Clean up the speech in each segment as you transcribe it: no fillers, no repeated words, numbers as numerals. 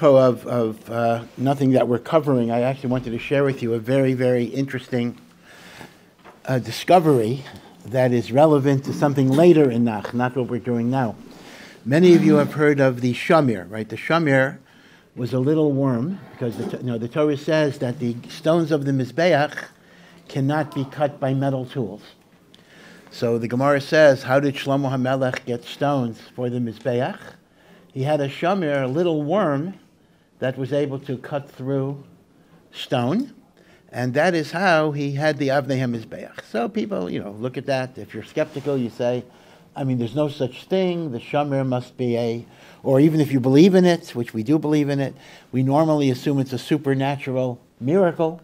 apropos of nothing that we're covering, I actually wanted to share with you a very, very interesting discovery that is relevant to something later in Nach, not what we're doing now. Many of you have heard of the Shamir, right? The Shamir was a little worm, because the Torah says that the stones of the Mizbeach cannot be cut by metal tools. So the Gemara says, how did Shlomo HaMelech get stones for the Mizbeach? He had a Shamir, a little worm, that was able to cut through stone, and that is how he had the Avnei HaMizbeach. So people, look at that. If you're skeptical, you say, there's no such thing. The Shamir must be or even if you believe in it, which we do believe in it, we normally assume it's a supernatural miracle.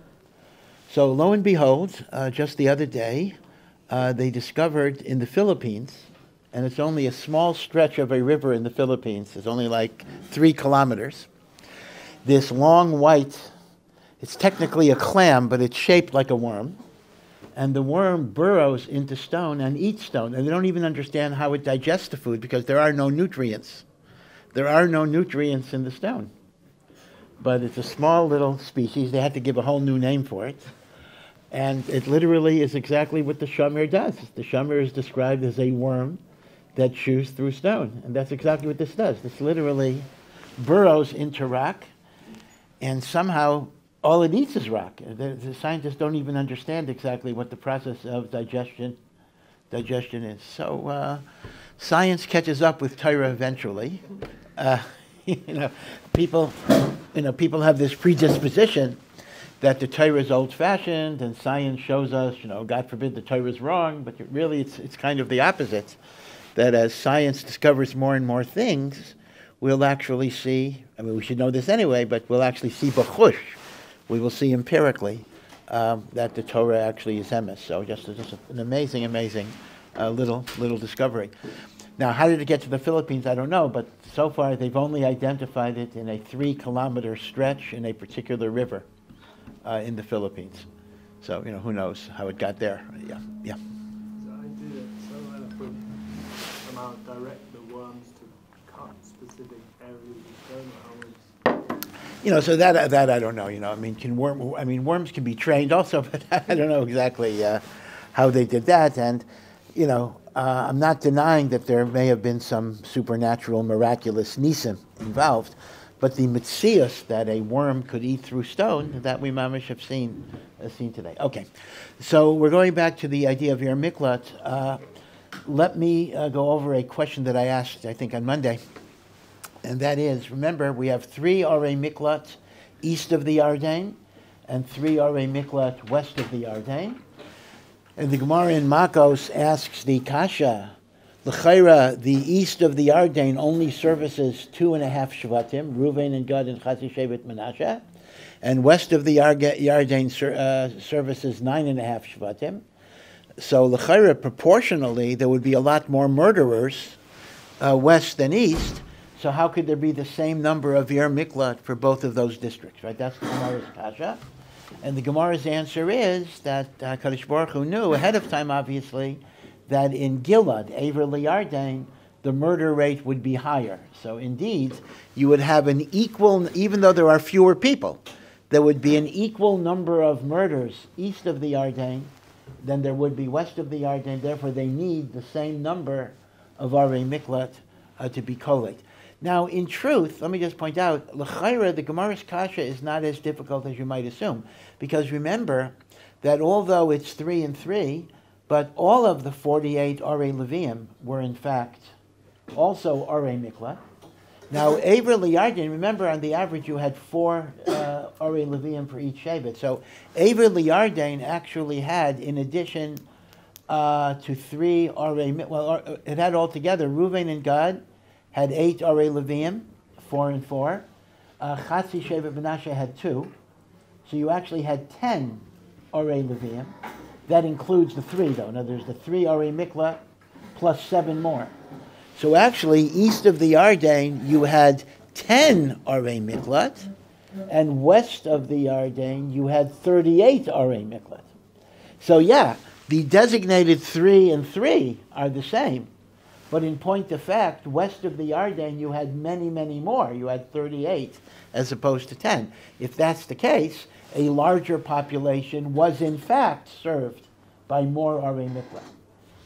So lo and behold, just the other day, they discovered in the Philippines, and it's only a small stretch of a river in the Philippines, it's only like 3 kilometers, this long white, it's technically a clam, but it's shaped like a worm, and the worm burrows into stone and eats stone, and they don't even understand how it digests the food because there are no nutrients. There are no nutrients in the stone. But it's a small little species. They had to give a whole new name for it. And it literally is exactly what the Shamir does. The Shamir is described as a worm that chews through stone. And that's exactly what this does. This literally burrows into rock, and somehow all it eats is rock. The scientists don't even understand exactly what the process of digestion is. So science catches up with Torah eventually. People have this predisposition that the Torah is old-fashioned, and science shows us, God forbid the Torah is wrong, but really it's kind of the opposite, that as science discovers more and more things, we'll actually see, we should know this anyway, but we'll actually see b'chush, we will see empirically that the Torah actually is emes. So just an amazing little discovery. Now, how did it get to the Philippines? I don't know, but so far they've only identified it in a 3-kilometer stretch in a particular river in the Philippines. So, who knows how it got there. Yeah. So I did it so somehow direct the worms to cut specific areas of stone. So that I don't know. Worms can be trained also, but I don't know exactly how they did that. And, I'm not denying that there may have been some supernatural, miraculous nisim involved, but the mitzias that a worm could eat through stone, that we mamish have seen today. Okay, so we're going back to the idea of Yer Miklat. Let me go over a question that I asked, I think, on Monday, and that is, remember, we have 3 Orei Miklat east of the Yarden and 3 Orei Miklat west of the Yarden. And the Gemara in Makos asks the Kasha, L'chaira, the east of the Yarden only services 2.5 Shvatim, Reuven and Gad and Chatzi Shevet Menashe, and west of the Yarden services 9.5 Shvatim. So l'chaira, proportionally, there would be a lot more murderers west than east. So how could there be the same number of Yer Miklat for both of those districts, right? That's the Gemara's Kasha. And the Gemara's answer is that HaKadosh Baruch Hu knew ahead of time, obviously, that in Gilad, Ever Liyarden, the murder rate would be higher. So indeed, you would have an equal, even though there are fewer people, there would be an equal number of murders east of the Yarden than there would be west of the Yarden. Therefore, they need the same number of Orei Miklat to be collate. Now, in truth, let me just point out, l'chaira, the Gemara's kasha is not as difficult as you might assume, because remember that although it's 3 and 3, but all of the 48 Orei Leviim were in fact also Orei Miklat. Now, Ever Liyarden, remember on the average you had 4 Orei Leviim for each Shevet. So Ever Liyarden actually had, in addition to 3 Orei Miklat, well, it had altogether, Reuven and Gad had 8 Orei Leviim, 4 and 4. Chatzi Shevet Menashe had 2. So you actually had 10 Orei Leviim. That includes the 3, though. Now there's the 3 Orei Miklat plus 7 more. So actually, east of the Yarden, you had 10 Orei Miklat, and west of the Yarden, you had 38 Orei Miklat. So yeah, the designated 3 and 3 are the same, But in point of fact, west of the Yarden, you had many, many more. You had 38 as opposed to 10. If that's the case, a larger population was in fact served by more Arei Miklat.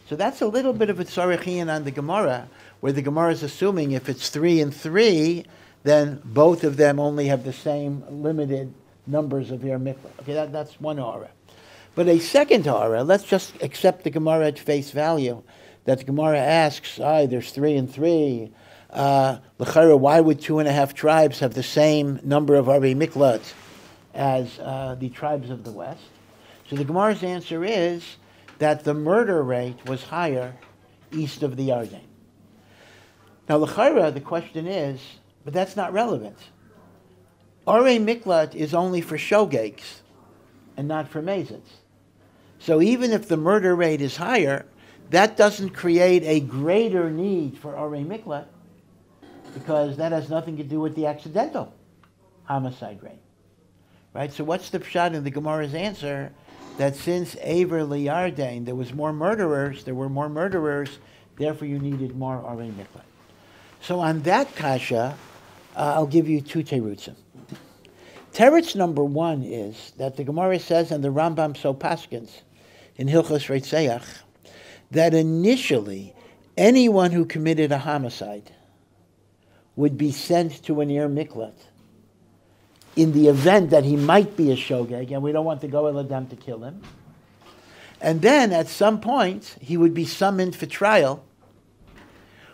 So that's a little bit of a tzarichian on the Gemara, where the Gemara is assuming if it's 3 and 3, then both of them only have the same limited numbers of Arei Miklat. Okay, that's one Hara. But a second Hara, let's just accept the Gemara at face value, that the Gemara asks, there's 3 and 3. L'chara, why would 2.5 tribes have the same number of Arei Miklat as the tribes of the West? So the Gemara's answer is that the murder rate was higher east of the Yarden. Now, l'chara, the question is, but that's not relevant. Arei Miklat is only for shogegs and not for mazes. So even if the murder rate is higher, that doesn't create a greater need for Arei Miklat, because that has nothing to do with the accidental homicide rate. Right? So what's the pshat in the Gemara's answer? That since Ever Liyarden, there were more murderers, therefore you needed more Arei Miklat. So on that kasha, I'll give you 2 terutzim. Teretz number 1 is that the Gemara says, and the Rambam so paskins in Hilchos Reitzeach, that initially anyone who committed a homicide would be sent to an Ohr Miklat in the event that he might be a shogeg, and we don't want the Goel Adam to kill him. And then at some point he would be summoned for trial,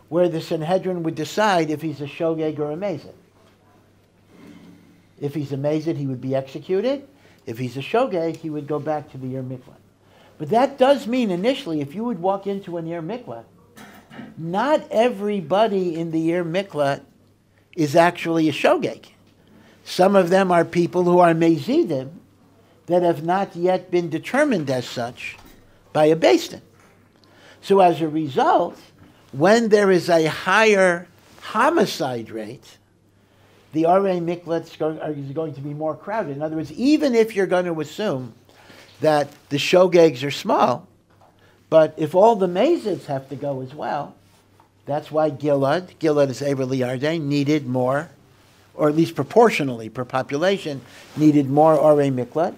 where the Sanhedrin would decide if he's a shogeg or a mazid. If he's a mazid, he would be executed. If he's a shogeg, he would go back to the Ohr Miklat. But that does mean initially, if you would walk into an Ohr Miklat, not everybody in the Ohr Miklat is actually a shogeg. Some of them are people who are mezidim that have not yet been determined as such by a Beis Din. So as a result, when there is a higher homicide rate, the Arei Miklat is going to be more crowded. In other words, even if you're going to assume that the shogegs are small, but if all the mazids have to go as well, that's why Gilad is Ever Liyarden, needed more, or at least proportionally per population, needed more Arei Miklat,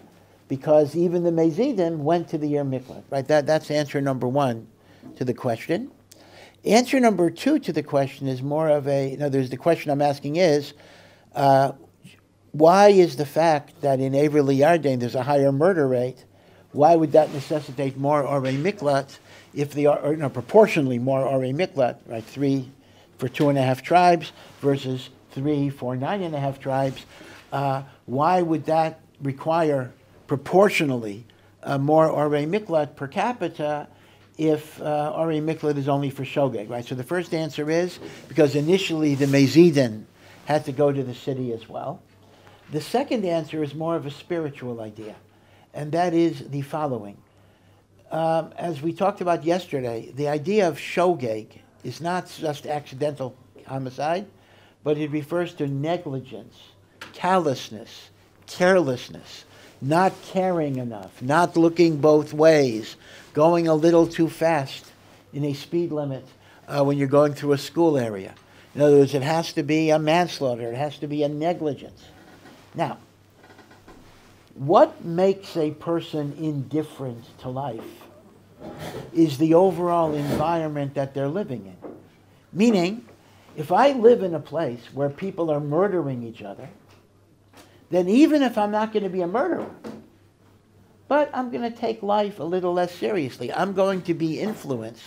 because even the Mezidim went to the Ohr Miklat. Right? That's answer number 1 to the question. Answer number 2 to the question is more of the question I'm asking is, why is the fact that in Ever Liyarden there's a higher murder rate, why would that necessitate more Arei Miklat if they are, proportionally more Arei Miklat, right? 3 for 2.5 tribes versus 3 for 9.5 tribes. Why would that require proportionally more Arei Miklat per capita if Arei Miklat is only for shogeg, right? So the first answer is because initially the Mezidin had to go to the city as well. The second answer is more of a spiritual idea, and that is the following. As we talked about yesterday, the idea of shogeg is not just accidental homicide, but it refers to negligence, callousness, carelessness, not caring enough, not looking both ways, going a little too fast in a speed limit when you're going through a school area. In other words, it has to be a manslaughter, it has to be a negligence. Now, what makes a person indifferent to life is the overall environment that they're living in. Meaning, if I live in a place where people are murdering each other, then even if I'm not going to be a murderer, but I'm going to take life a little less seriously, I'm going to be influenced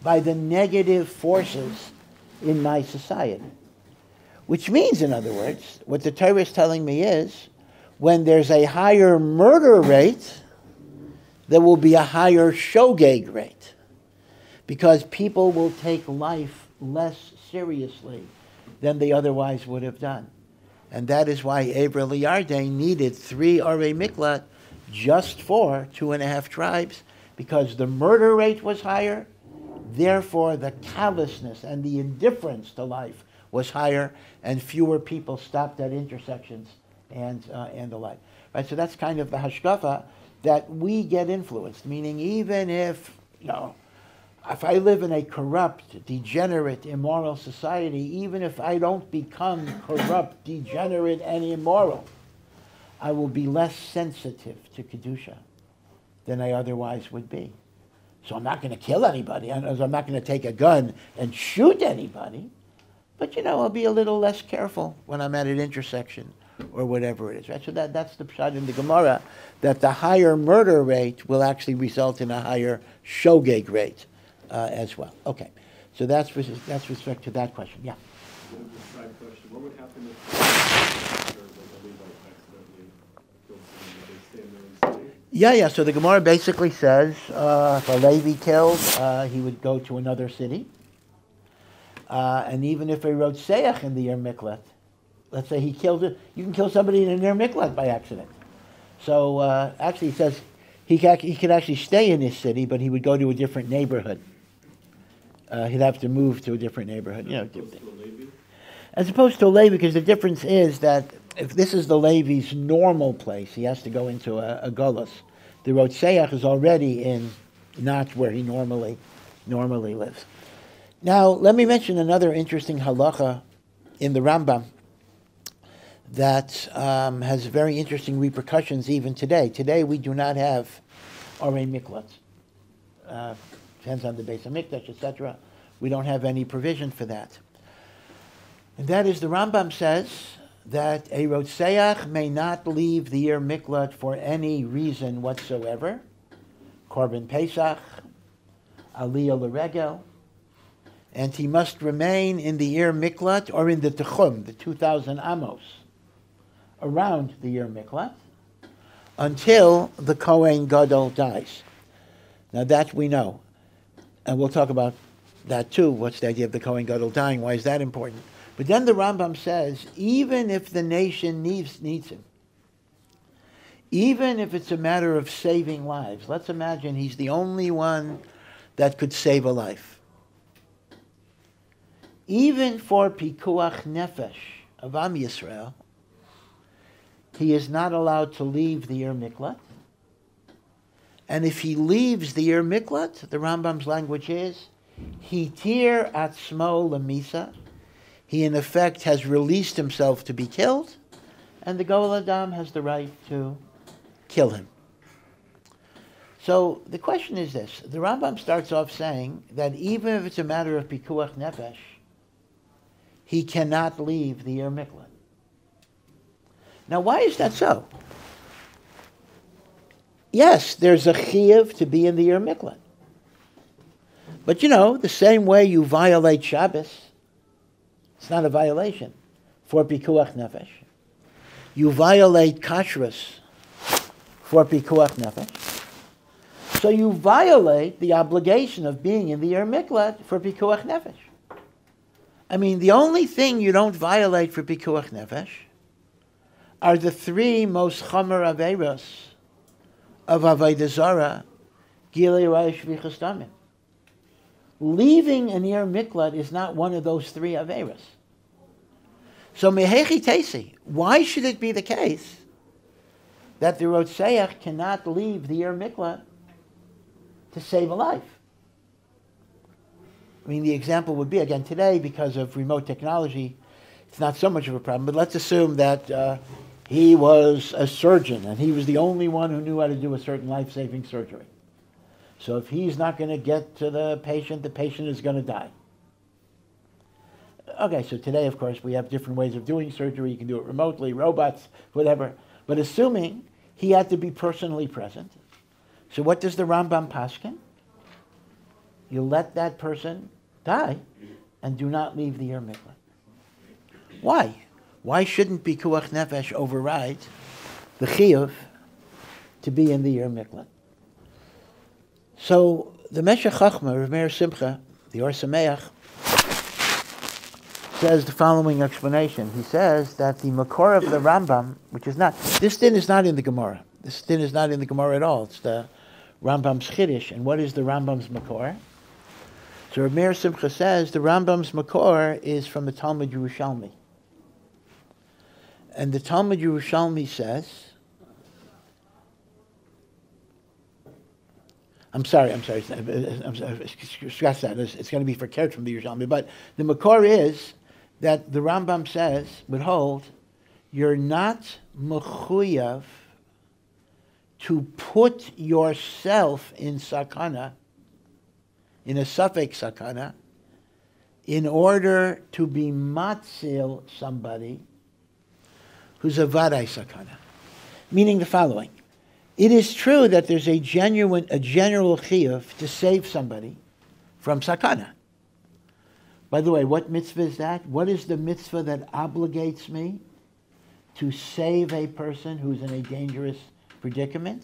by the negative forces in my society. Which means, in other words, what the Torah is telling me is, when there's a higher murder rate, there will be a higher shogeg rate, because people will take life less seriously than they otherwise would have done. And that is why Ever Liyarden needed 3 Arei Miklat just for 2.5 tribes, because the murder rate was higher, therefore the callousness and the indifference to life was higher, and fewer people stopped at intersections and the like. Right? So that's kind of the hashkafa that we get influenced, meaning even if, if I live in a corrupt, degenerate, immoral society, even if I don't become corrupt, degenerate, and immoral, I will be less sensitive to Kedusha than I otherwise would be. So I'm not going to kill anybody. I'm not going to take a gun and shoot anybody. But, I'll be a little less careful when I'm at an intersection or whatever it is. Right? So that's the pshat in the Gemara, that the higher murder rate will actually result in a higher shogeg rate as well. Okay. So that's respect to that question. Yeah. A side question. What would happen if the Levite accidentally killed someone? Would they stay in their own city? Yeah. So the Gemara basically says if a Levi killed, he would go to another city. And even if he wrote Somayach in the Ohr Miklat, let's say he killed it, you can kill somebody in an Ohr Miklat by accident. So actually it says he could actually stay in his city, but he would go to a different neighborhood. He'd have to move to a different neighborhood. As opposed to a Levi, because the difference is that if this is the Levi's normal place, he has to go into a Golos. The Rosh Somayach is already in not where he normally lives. Now, let me mention another interesting halacha in the Rambam that has very interesting repercussions even today. Today we do not have Orei Miklat. Depends on the Beis HaMikdash, etc. We don't have any provision for that. And that is, the Rambam says that a Rotzeach may not leave the Ohr Miklat for any reason whatsoever. Korban Pesach, Aliyah L'Regel, and he must remain in the Ohr Miklat or in the Techum, the 2,000 amos, around the Ohr Miklat, until the Kohen Gadol dies. Now that we know. And we'll talk about that too. What's the idea of the Kohen Gadol dying? Why is that important? But then the Rambam says, even if the nation needs him, even if it's a matter of saving lives, let's imagine he's the only one that could save a life. Even for Pikuach Nefesh of Am Yisrael, he is not allowed to leave the Ohr Miklat. And if he leaves the Ohr Miklat, the Rambam's language is, Hitir atzmo lemisa. He in effect has released himself to be killed, and the Goel Adam has the right to kill him. So the question is this. The Rambam starts off saying that even if it's a matter of Pikuach Nefesh, he cannot leave the Ohr Miklat. Now, why is that so? Yes, there's a chiyuv to be in the Ohr Miklat. But the same way you violate Shabbos, it's not a violation for Pikuach Nefesh. You violate Kashrus for Pikuach Nefesh. So you violate the obligation of being in the Ohr Miklat for Pikuach Nefesh. I mean, the only thing you don't violate for Pikuach Nefesh are the three most chomer aveiros of Avodah Zarah, Gilei Raya Shvichas Damim. Leaving an Ohr Miklat is not one of those three aveiros. So mehechi teisi, why should it be the case that the Rotzeach cannot leave the Ohr Miklat to save a life? I mean, the example would be, again, today, because of remote technology, it's not so much of a problem, but let's assume that he was a surgeon and he was the only one who knew how to do a certain life-saving surgery. So if he's not going to get to the patient is going to die. Okay, so today, of course, we have different ways of doing surgery. You can do it remotely, robots, whatever. But assuming he had to be personally present, so what does the Rambam paskin? You let that person die and do not leave the Ohr Miklat. Why? Why shouldn't Pikuach Nefesh override the chiyuv to be in the Ohr Miklat? So the Meshech Chachma, Rav Meir Simcha, the Ohr Somayach, says the following explanation. He says that the makor of the Rambam, which is not, this din is not in the Gemara. This din is not in the Gemara at all. It's the Rambam's Chiddush. And what is the Rambam's makor? So Rav Meir Simcha says the Rambam's makor is from the Talmud Yerushalmi. And the Talmud Yerushalmi says, I'm sorry. Scratch that. It's going to be for Keret from the Yerushalmi. But the Makor is that the Rambam says, would hold, you're not mechuyav to put yourself in sakana, in a suffix sakana, in order to be matzil somebody who's a vaday sakana. Meaning the following. It is true that there's a general chiyuv to save somebody from sakana. By the way, what mitzvah is that? What is the mitzvah that obligates me to save a person who's in a dangerous predicament?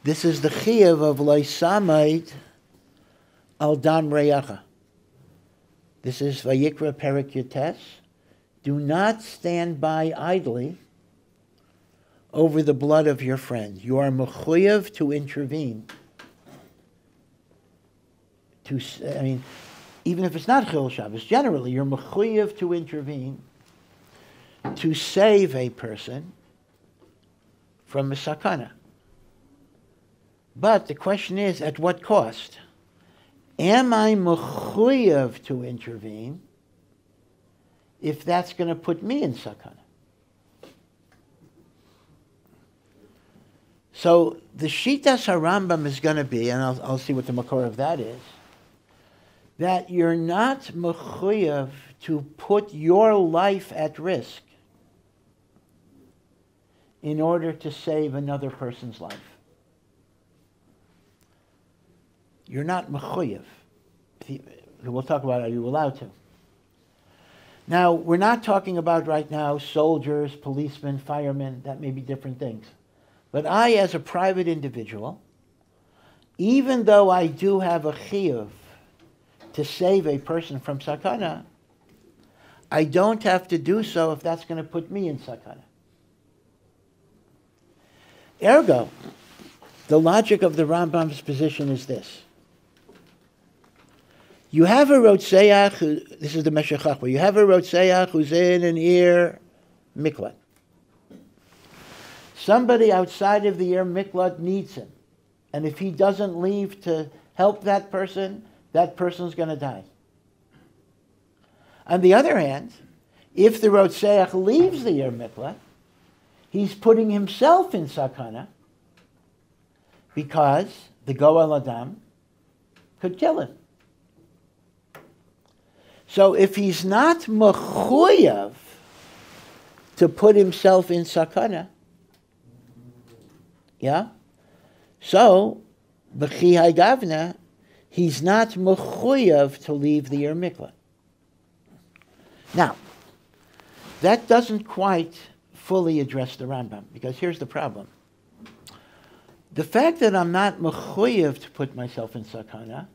This is the chiyuv of lo samaid al dam reyacha. This is Vayikra Perek Yotes. Do not stand by idly over the blood of your friend. You are mechuyev to intervene. Even if it's not Chil Shabbos, generally you're mechuyev to intervene to save a person from a sakana. But the question is, at what cost? Am I mechuyev to intervene if that's going to put me in sakana? So the Shitas HaRambam is going to be, and I'll see what the makor of that is, that you're not mechuyev to put your life at risk in order to save another person's life. You're not mechuyev. We'll talk about, are you allowed to? Now, we're not talking about right now soldiers, policemen, firemen. That may be different things. But I, as a private individual, even though I do have a chiyuv to save a person from sakana, I don't have to do so if that's going to put me in sakana. Ergo, the logic of the Rambam's position is this. You have a rotzeach, this is the Meshech Chachma, you have a rotzeach who's in an ear miklat. Somebody outside of the ear miklat needs him. And if he doesn't leave to help that person's going to die. On the other hand, if the rotzeach leaves the ear miklat, he's putting himself in sakana because the goel adam could kill him. So if he's not mechuyev to put himself in sakana, so b'chi ha'gavna, he's not mechuyev to leave the Yer Miklat. Now, that doesn't quite fully address the Rambam, because here's the problem. The fact that I'm not mechuyev to put myself in sakana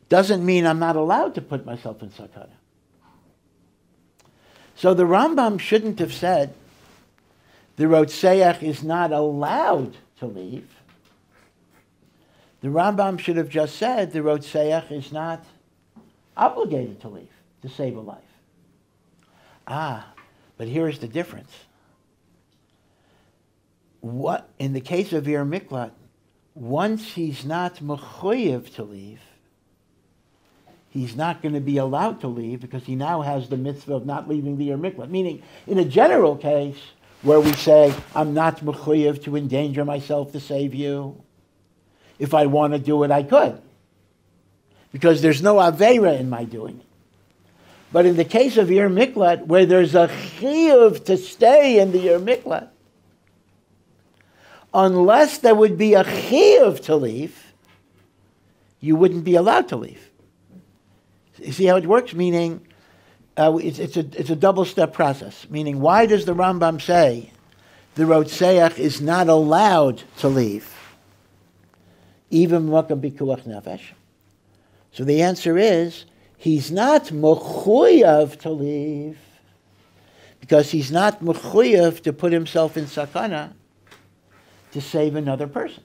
doesn't mean I'm not allowed to put myself in sakana. So the Rambam shouldn't have said the rotzeach is not allowed to leave. The Rambam should have just said the rotzeach is not obligated to leave to save a life. But here's the difference. What in the case of Yer Miklat, once he's not mechuyev to leave, he's not going to be allowed to leave because he now has the mitzvah of not leaving the Yer Miklat. Meaning, in a general case, where we say, I'm not mechuyev to endanger myself to save you. If I want to do it, I could. Because there's no aveira in my doing it. But in the case of Yer Miklat, where there's a chiyuv to stay in the Yer Miklat, unless there would be a chiyuv to leave, you wouldn't be allowed to leave. You see how it works? Meaning, it's a double-step process. Meaning, why does the Rambam say the rotzeach is not allowed to leave, even makam bikuach nefesh? So the answer is, he's not mechuyev to leave, because he's not mechuyev to put himself in sakana to save another person.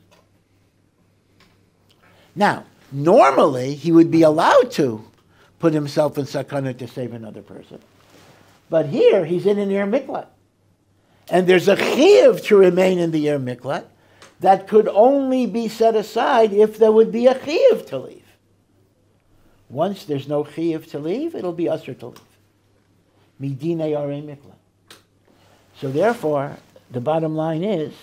Now, normally, he would be allowed to put himself in sakana to save another person. But here, he's in an Yer Miklat. And there's a chiyuv to remain in the Yer Miklat. that could only be set aside if there would be a chiyuv to leave. Once there's no chiyuv to leave, it'll be usher to leave. Midinei arei mikla. So therefore, the bottom line is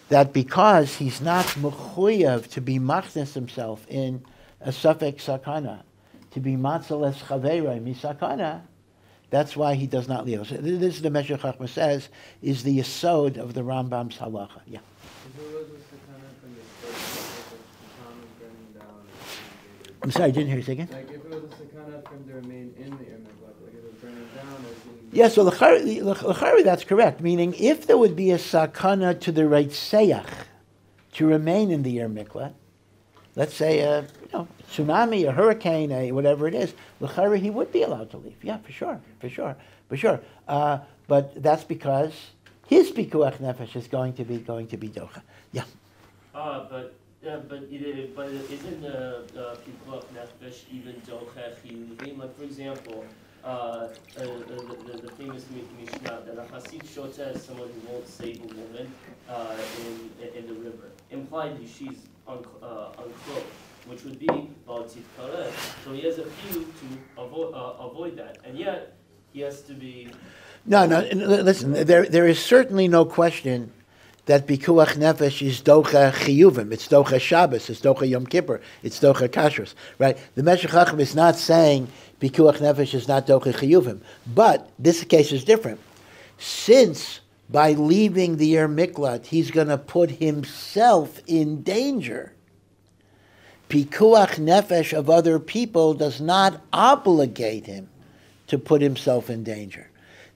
that because he's not mechuyev to be machnes himself in a safek sakana, to be matzeles chaverei misakana, that's why he does not leave. So this is the Meshech Chochmah says is the yesod of the Rambam's halacha. Yeah. I'm sorry, I didn't hear you say again. Like if it was a sakana for him to remain in the image, like if it was burning down, as in... Yeah, so l'chari, that's correct. Meaning, if there would be a sakana to the Reitzeach to remain in the Yer Miklat, let's say a tsunami, a hurricane, whatever it is, l'chari, he would be allowed to leave. Yeah, for sure. But that's because his pikuach nefesh is going to be docha. Yeah. But isn't the pikuach nefesh even docha chiyuvim? Like for example, the famous Mishnah that a Hasid shota is someone who won't save a woman in the river. Impliedly, she's unclothed, which would be Baltit Kareh. So he has a few to avoid that, and yet he has to be. No. Listen, there is certainly no question that pikuach nefesh is docha chiyuvim. It's docha Shabbos. It's docha Yom Kippur. It's docha kashrus. Right? The Meshech Chochmah is not saying pikuach nefesh is not docha chiyuvim, but this case is different. Since by leaving the Yer Miklat, he's going to put himself in danger. Pikuach nefesh of other people does not obligate him to put himself in danger.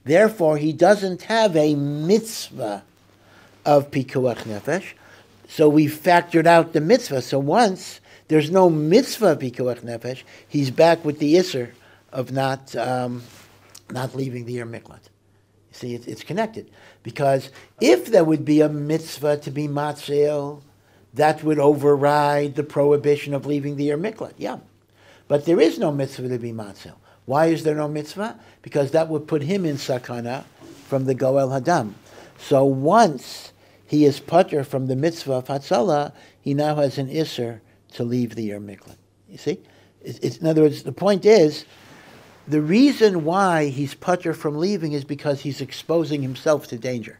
Therefore, he doesn't have a mitzvah of pikuach nefesh, so we factored out the mitzvah. So once there's no mitzvah of pikuach nefesh, he's back with the isser of not leaving the Yer Miklat. You see, it's connected. Because if there would be a mitzvah to be matzil, that would override the prohibition of leaving the Yer Miklat. Yeah. But there is no mitzvah to be matzil. Why is there no mitzvah? Because that would put him in sakana from the Goel Hadam. So once he is putter from the mitzvah of Hatzalah, he now has an isser to leave the Yer Miklat. You see? In other words, the point is, the reason why he's putter from leaving is because he's exposing himself to danger.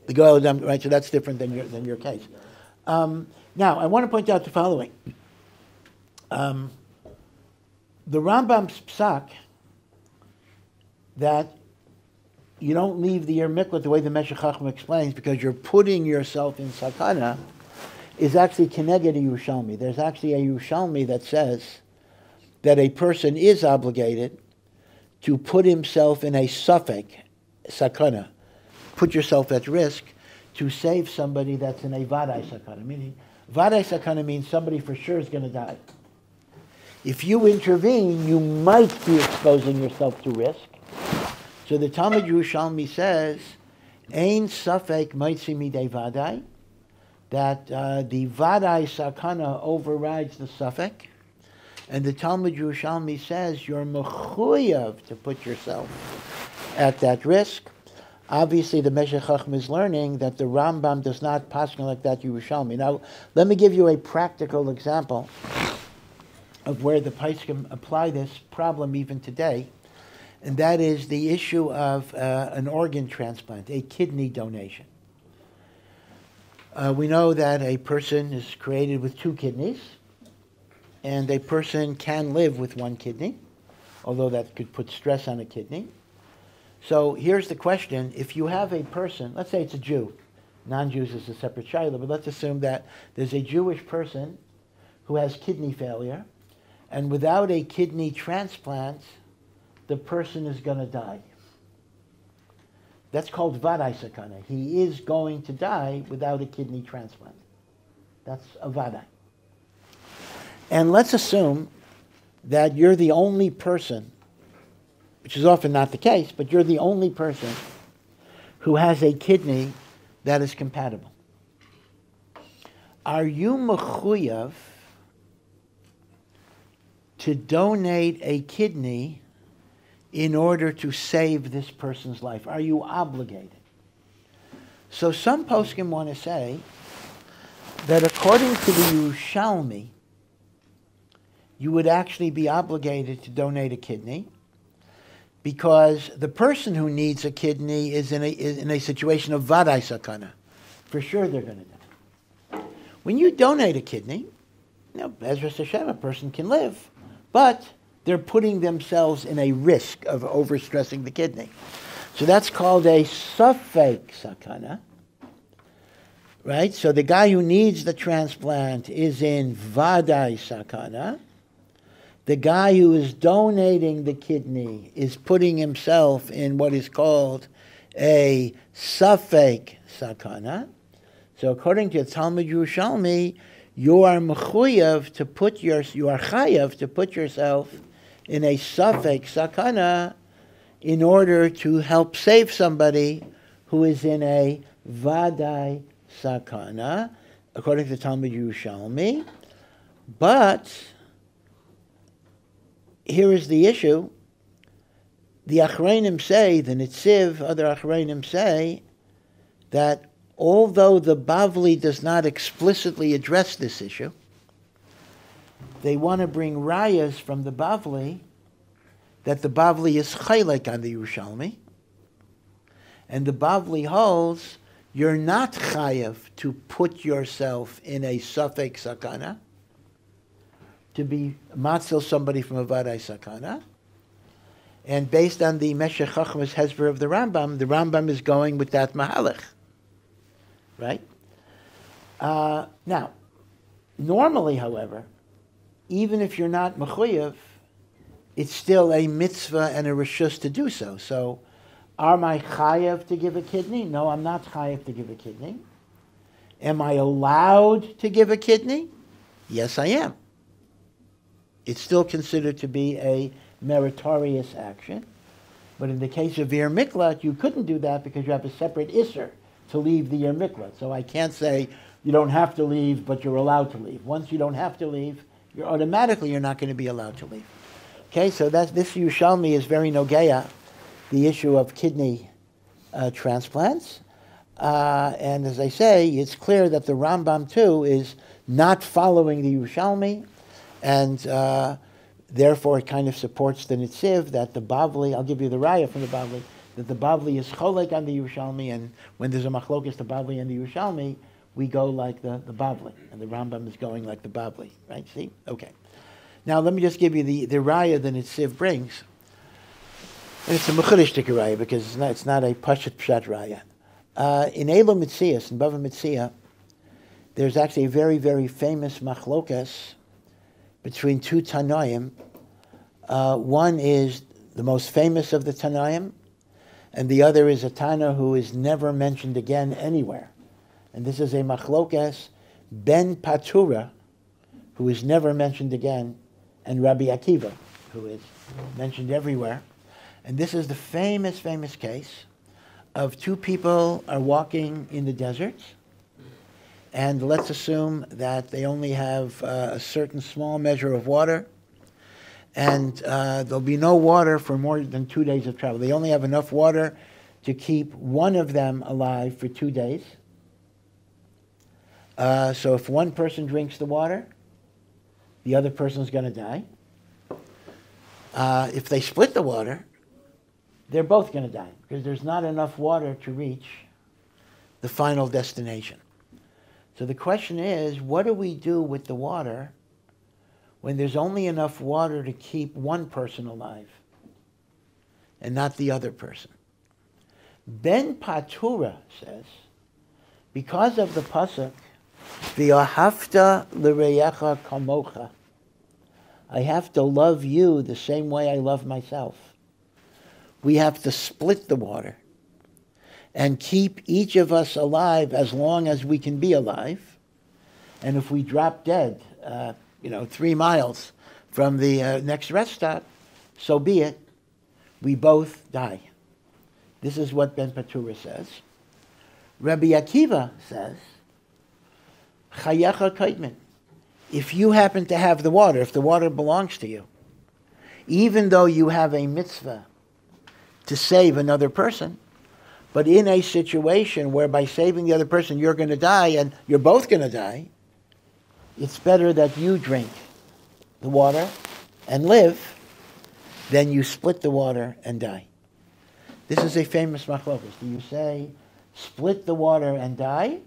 The Goel Hadam, right? So that's different than your case. Now, I want to point out the following. The Rambam's psak that you don't leave the Yer Miklat the way the Meshech Chochmah explains because you're putting yourself in sakana is actually keneged a Yerushalmi. There's actually a Yerushalmi that says that a person is obligated to put himself in a safek, sakana, put yourself at risk to save somebody that's in a vadai sakana. Meaning, vadai sakana means somebody for sure is going to die. If you intervene, you might be exposing yourself to risk. So the Talmud Yerushalmi says, Ein safek maitzi midei vadai, that the vadai sakana overrides the safek. And the Talmud Yerushalmi says you're mechuyev to put yourself at that risk. Obviously, the Meshech Chochmah is learning that the Rambam does not paskin like that Yerushalmi. Now, let me give you a practical example of where the Paiskim apply this problem even today, and that is the issue of an organ transplant, a kidney donation. We know that a person is created with two kidneys, and a person can live with one kidney, although that could put stress on a kidney. So here's the question. If you have a person, let's say it's a Jew, non-Jews is a separate shayla, but let's assume that there's a Jewish person who has kidney failure, and without a kidney transplant, the person is going to die. That's called vadai sakana. He is going to die without a kidney transplant. That's a vadai. And let's assume that you're the only person, which is often not the case, but you're the only person who has a kidney that is compatible. Are you mechuyev to donate a kidney in order to save this person's life? Are you obligated? So some poskim want to say that according to the Yerushalmi, you would actually be obligated to donate a kidney, because the person who needs a kidney is in a situation of vaday sakana. For sure they're going to die. When you donate a kidney, Bezras Hashem, a person can live, but they're putting themselves in a risk of overstressing the kidney. So that's called a safek sakana, right? So the guy who needs the transplant is in vaday sakana. The guy who is donating the kidney is putting himself in what is called a safek sakana. So according to Talmud Yerushalmi, you are chayav to put yourself in a safek sakana in order to help save somebody who is in a vaday sakana, according to Talmud Yerushalmi. But here is the issue. The Achreinim say, the Nitziv, other Achreinim say, that although the Bavli does not explicitly address this issue, they want to bring rayas from the Bavli that the Bavli is chaylek on the Yerushalmi, and the Bavli holds you're not chayav to put yourself in a safek sakana, to be matzil somebody from a vaday sakana. And based on the Meshech Chachmas Hezber of the Rambam is going with that mahalach. Right? Now, normally, however, even if you're not mechuyev, it's still a mitzvah and a reshus to do so. So, am I chayav to give a kidney? No, I'm not chayav to give a kidney. Am I allowed to give a kidney? Yes, I am. It's still considered to be a meritorious action. But in the case of Yer Miklat, you couldn't do that because you have a separate isser to leave the Yer Miklat. So I can't say you don't have to leave, but you're allowed to leave. Once you don't have to leave, you're not going to be allowed to leave. Okay, so this Yerushalmi is very nogeya, the issue of kidney transplants. And as I say, it's clear that the Rambam too is not following the Yerushalmi, and therefore it kind of supports the Nitziv that the Bavli, I'll give you the raya from the Bavli, that the Bavli is cholek on the Yerushalmi, and when there's a machlokes, the Bavli and the Yerushalmi, we go like the Bavli, and the Rambam is going like the Bavli, right? See? Okay. Now let me just give you the raya that Nitziv brings. And it's a mechudishtik raya, because it's not a pashat pshat raya. In Elo Mitzias, in Bava Mitzia, there's actually a very, very famous machlokas between two Tanoim. One is the most famous of the Tanoim, and the other is a Tana who is never mentioned again anywhere. And this is a machlokas Ben Patura, who is never mentioned again, and Rabbi Akiva, who is mentioned everywhere. And this is the famous, famous case of two people are walking in the desert, and let's assume that they only have a certain small measure of water, and there'll be no water for more than 2 days of travel. They only have enough water to keep one of them alive for 2 days. So if one person drinks the water, the other person's going to die. If they split the water, they're both going to die, because there's not enough water to reach the final destination. So the question is, what do we do with the water when there's only enough water to keep one person alive and not the other person? Ben Patura says, because of the pasuk, V'ahavta l'reyecha kamocha, I have to love you the same way I love myself. We have to split the water and keep each of us alive as long as we can be alive. And if we drop dead, 3 miles from the next rest stop, so be it. We both die. This is what Ben Patura says. Rabbi Akiva says, Chayecha kaidmin. If you happen to have the water, if the water belongs to you, even though you have a mitzvah to save another person, But in a situation where by saving the other person you're going to die and you're both going to die, it's better that you drink the water and live than you split the water and die. This is a famous machlokas. Do you say split the water and die?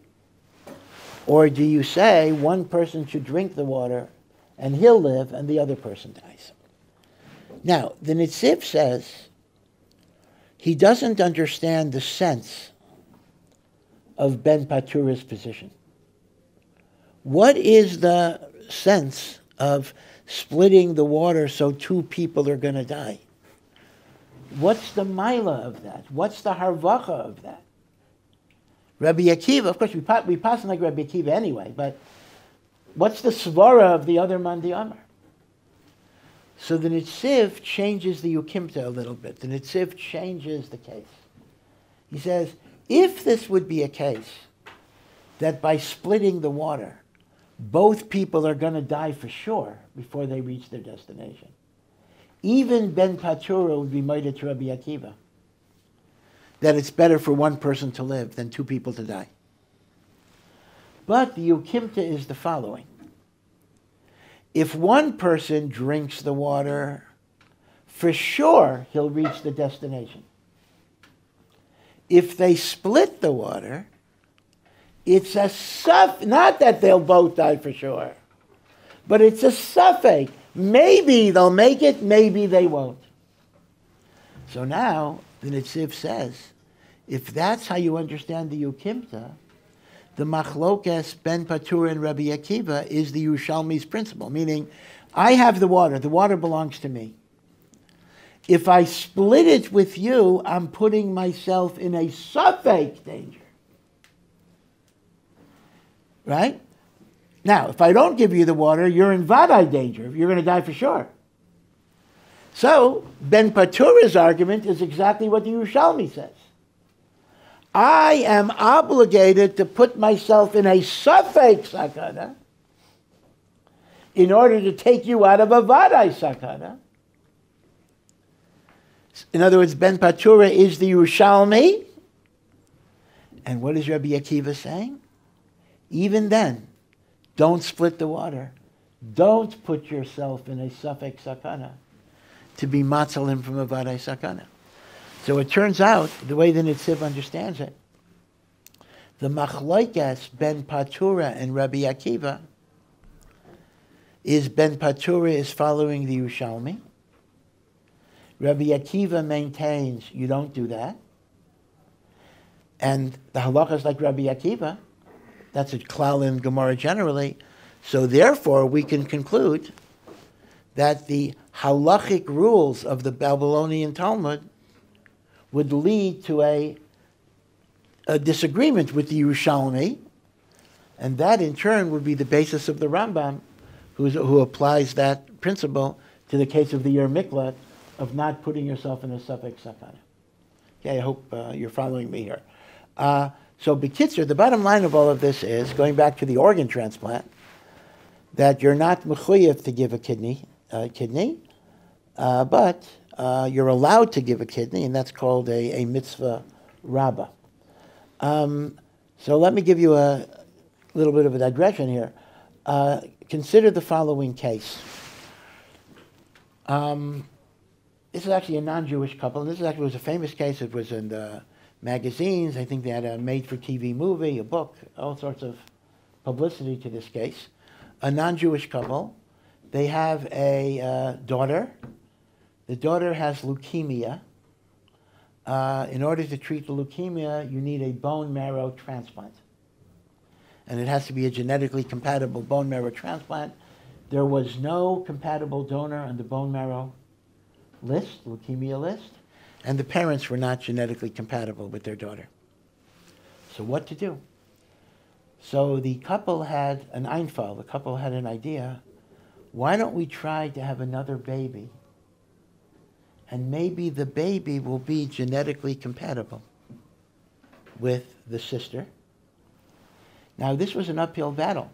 Or do you say one person should drink the water and he'll live and the other person dies? Now, the Nitziv says he doesn't understand the sense of Ben Patura's position. What is the sense of splitting the water so two people are going to die? What's the maila of that? What's the harvacha of that? Rabbi Akiva, of course, we pass like Rabbi Akiva anyway, but what's the svara of the other Mandi Amar? So the Nitziv changes the Ukimta a little bit. The Nitziv changes the case. He says, if this would be a case that by splitting the water, both people are going to die for sure before they reach their destination, even Ben Patura would be made to Rabbi Akiva, that it's better for one person to live than two people to die. But the Ukimta is the following. If one person drinks the water, for sure he'll reach the destination. If they split the water, it's a not that they'll both die for sure, but it's a suffix. Maybe they'll make it, maybe they won't. So now, the Nitziv says, if that's how you understand the Ukimta, the Machlokes Ben Patur and Rabbi Akiva is the Yerushalmi's principle, meaning, I have the water belongs to me. If I split it with you, I'm putting myself in a suffix danger. Right? Now, if I don't give you the water, you're in vadai danger. You're going to die for sure. So, Ben Patura's argument is exactly what the Yerushalmi says. I am obligated to put myself in a suffix sakana in order to take you out of a vadai sakana. In other words, Ben Patura is the Yerushalmi. And what is Rabbi Akiva saying? Even then, don't split the water. Don't put yourself in a suffix sakana to be matzalim from a vadai sakana. So it turns out, the way the Nitziv understands it, the machlokes Ben Patura and Rabbi Akiva is Ben Patura is following the Yerushalmi. Rabbi Akiva maintains you don't do that. And the halacha is like Rabbi Akiva. That's a klal in Gemara generally. So therefore, we can conclude that the halachic rules of the Babylonian Talmud would lead to a disagreement with the Yerushalmi, and that in turn would be the basis of the Rambam, who applies that principle to the case of the Yer Miklat of not putting yourself in a suffix sakana. Okay, I hope you're following me here. So, b'kitzur, the bottom line of all of this is, going back to the organ transplant, that you're not mechuyev to give a kidney, but you're allowed to give a kidney, and that's called a mitzvah rabbah. So let me give you a little bit of a digression here. Consider the following case. This is actually a non-Jewish couple, and this actually was a famous case. It was in the magazines. I think they had a made-for-TV movie, a book, all sorts of publicity to this case. A non-Jewish couple. They have a daughter. The daughter has leukemia. In order to treat the leukemia, you need a bone marrow transplant. And it has to be a genetically compatible bone marrow transplant. There was no compatible donor on the bone marrow list, leukemia list, and the parents were not genetically compatible with their daughter. So what to do? So the couple had an einfall, the couple had an idea. Why don't we try to have another baby? And maybe the baby will be genetically compatible with the sister. Now, this was an uphill battle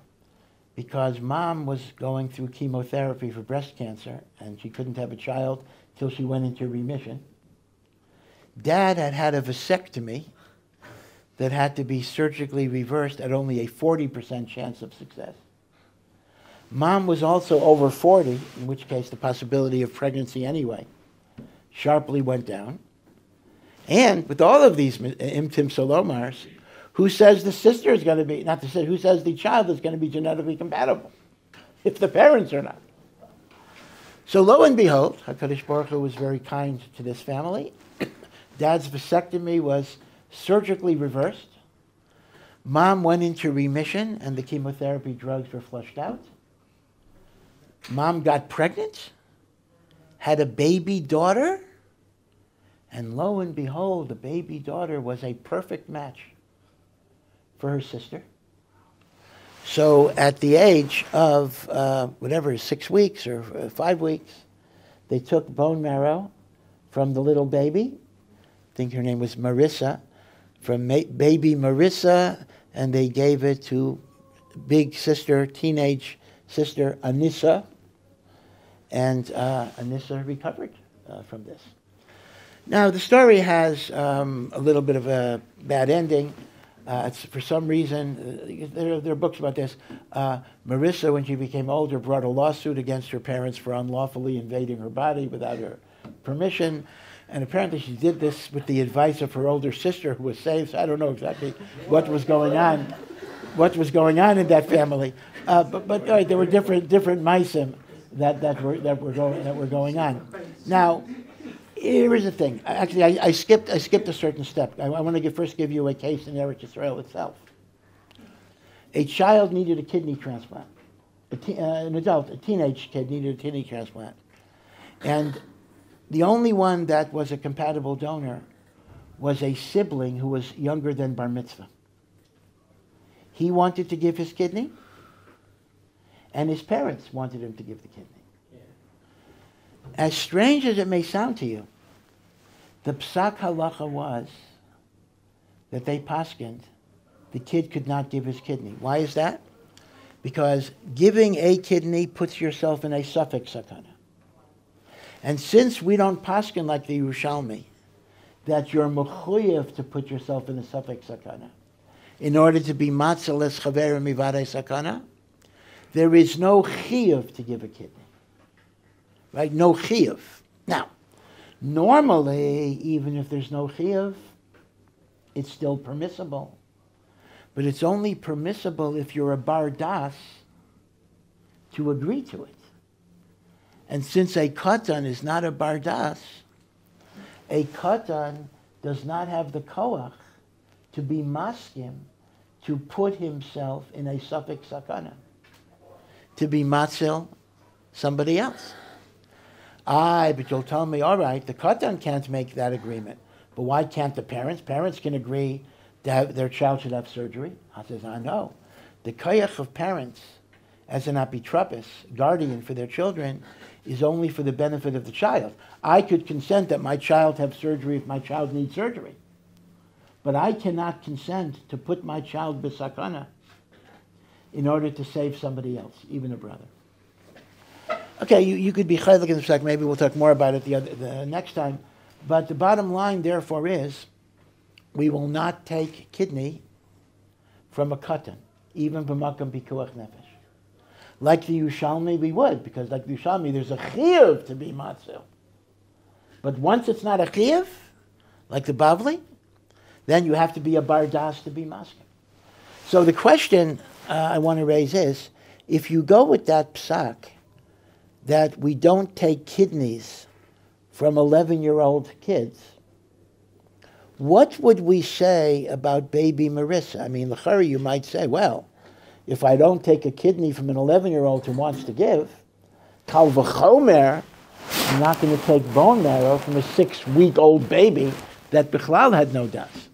because mom was going through chemotherapy for breast cancer, and she couldn't have a child till she went into remission. Dad had had a vasectomy that had to be surgically reversed at only a 40% chance of success. Mom was also over 40, in which case the possibility of pregnancy anyway sharply went down. And with all of these imtim solomars, who says the sister is going to be, not the sister, who says the child is going to be genetically compatible if the parents are not? So lo and behold, HaKadosh Baruch Hu was very kind to this family. Dad's vasectomy was surgically reversed. Mom went into remission and the chemotherapy drugs were flushed out. Mom got pregnant, had a baby daughter, and lo and behold, the baby daughter was a perfect match for her sister. So at the age of, 6 weeks or 5 weeks, they took bone marrow from the little baby. I think her name was Marissa. From baby Marissa, and they gave it to big sister, teenage sister Anissa. And Anissa recovered from this. Now, the story has a little bit of a bad ending. It's, for some reason, there are books about this. Marissa, when she became older, brought a lawsuit against her parents for unlawfully invading her body without her permission. And apparently she did this with the advice of her older sister, who was saved. So I don't know exactly what was going on in that family. But all right, there were different meisim that were going on. Now, here is the thing. Actually, I skipped a certain step. I want to first give you a case in Eretz Yisrael itself. A child needed a kidney transplant. A teenage kid needed a kidney transplant. And the only one that was a compatible donor was a sibling who was younger than bar mitzvah. He wanted to give his kidney, and his parents wanted him to give the kidney. As strange as it may sound to you, the psak halacha was that they paskined the kid could not give his kidney. Why is that? Because giving a kidney puts yourself in a suffix sakana. And since we don't paskin like the Yerushalmi, that you're mechuyev to put yourself in a suffix sakana, in order to be matzeles chaver mivadei sakana, there is no chiyuv to give a kidney. Right? No chiyuv. Now, normally, even if there's no chiyuv, it's still permissible. But it's only permissible if you're a bar das to agree to it. And since a katan is not a bar das, a katan does not have the koach to be maskim to put himself in a suffix sakana, to be matzil somebody else. But you'll tell me, all right, the katan can't make that agreement. But why can't the parents? Parents can agree to have their child should have surgery. I says, I know. The koyach of parents, as an apitropis, guardian for their children, is only for the benefit of the child. I could consent that my child have surgery if my child needs surgery. But I cannot consent to put my child b'sakana in order to save somebody else, even a brother. Okay, you could be chaylik in the psak. Maybe we'll talk more about it the next time. But the bottom line, therefore, is we will not take kidney from a katan, even b'makam pikuach nefesh. Like the Yushalmi, we would, because like the Yushalmi, there's a chiyuv to be matzil. But once it's not a chiyuv, like the Bavli, then you have to be a bar das to be maskim. So the question I want to raise is, if you go with that psak, that we don't take kidneys from 11-year-old kids, what would we say about baby Marissa? I mean, l'chari, you might say, well, if I don't take a kidney from an 11-year-old who wants to give, kal v'chomer, I'm not going to take bone marrow from a 6-week-old baby that bichlal had no das.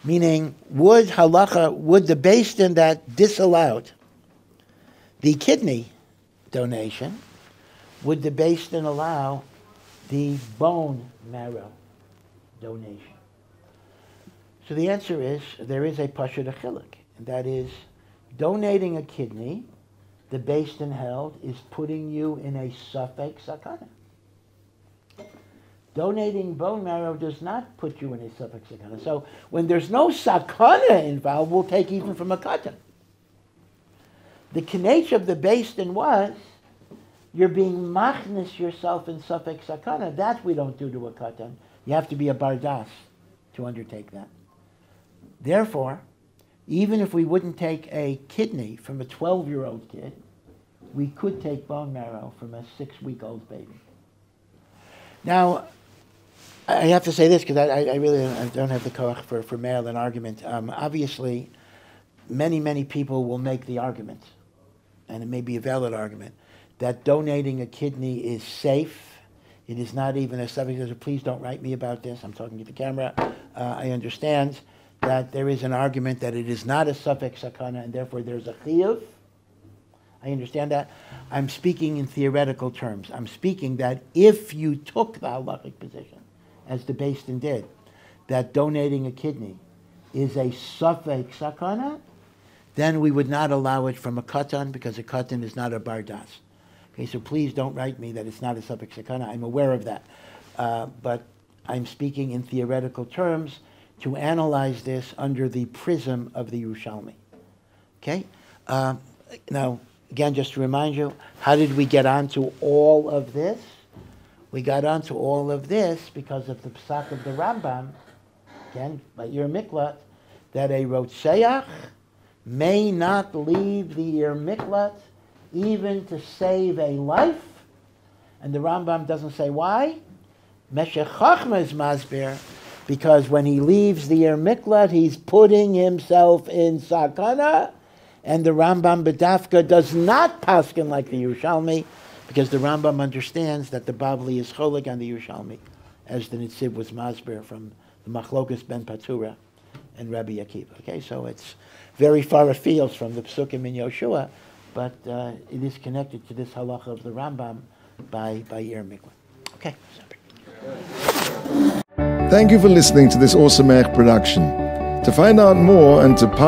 Meaning, would the Beis Din that disallowed the kidney donation, would the Beis Din allow the bone marrow donation? So the answer is, there is a pashut achiluk, and that is, donating a kidney, the Beis Din held, is putting you in a suffix sakana. Donating bone marrow does not put you in a suffix sakana. So when there's no sakana involved, we'll take even from a katan. The kinech of the based in was, you're being machnis yourself in suffix sakana. That we don't do to a katan. You have to be a bardas to undertake that. Therefore, even if we wouldn't take a kidney from a 12-year-old kid, we could take bone marrow from a 6-week-old baby. Now, I have to say this because I really don't have the koach for male an argument. Obviously, many people will make the argument, and it may be a valid argument, that donating a kidney is safe. It is not even a subject. Please don't write me about this. I'm talking to the camera. I understand that there is an argument that it is not a suffix sakana, and therefore there's a chiyuv. I understand that. I'm speaking in theoretical terms. I'm speaking that if you took the halachic position, as the Beis Din did, that donating a kidney is a suffix sakana, then we would not allow it from a katan, because a katan is not a bardas. Okay, so please don't write me that it's not a suffix sakana. I'm aware of that. But I'm speaking in theoretical terms to analyze this under the prism of the Yerushalmi. Okay? Now, again, just to remind you, how did we get onto all of this? We got onto all of this because of the psak of the Rambam, again, by Ir Miklat, that a Rotseach may not leave the Ir Miklat even to save a life. And the Rambam doesn't say why. Meshech Chachma is masbir, because when he leaves the Ir Miklat, he's putting himself in sakana, and the Rambam B'dafka does not paskin like the Yerushalmi, because the Rambam understands that the Bavli is cholik on the Yerushalmi, as the Nitziv was masbir from the Machlokas ben Patura and Rabbi Akiva. Okay, so it's very far afield from the Psukim in Yoshua, but it is connected to this halacha of the Rambam by Ir Miklat. Okay. Thank you for listening to this Ohr Somayach production. To find out more and to